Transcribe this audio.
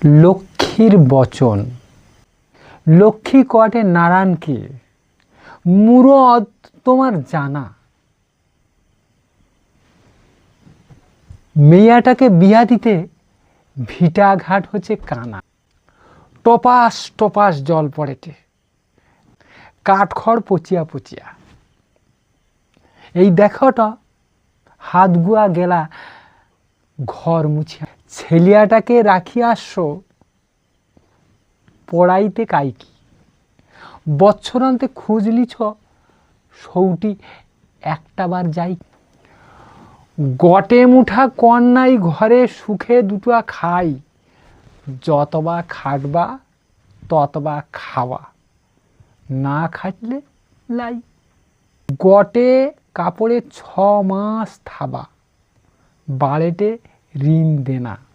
লক্ষ্মীর বচন। লক্ষ্মী কটে নারায়ণকে মুরো তোমার জানা। মেয়াটাকে বিয়া দিতে ভিটা ঘাট হচ্ছে কানা। টপাস টপাস জল পড়েটে কাঠখড় পচিয়া পচিয়া। এই দেখোটা হাত গুয়া গেলা ঘর মুছিয়া। ছেলিয়াটাকে রাখিয়াস পড়াইতে কাইকি। বৎসরান্তে খুঁজলিছ সৌটি একটাবার যাই। গটে মুঠা কন্যাই ঘরে সুখে দুটা খাই। যতবা খাটবা ততবা খাওয়া, না খাটলে লাই। গটে কাপড়ে 6 মাস থাবা, বাড়েটে ঋণ দেনা।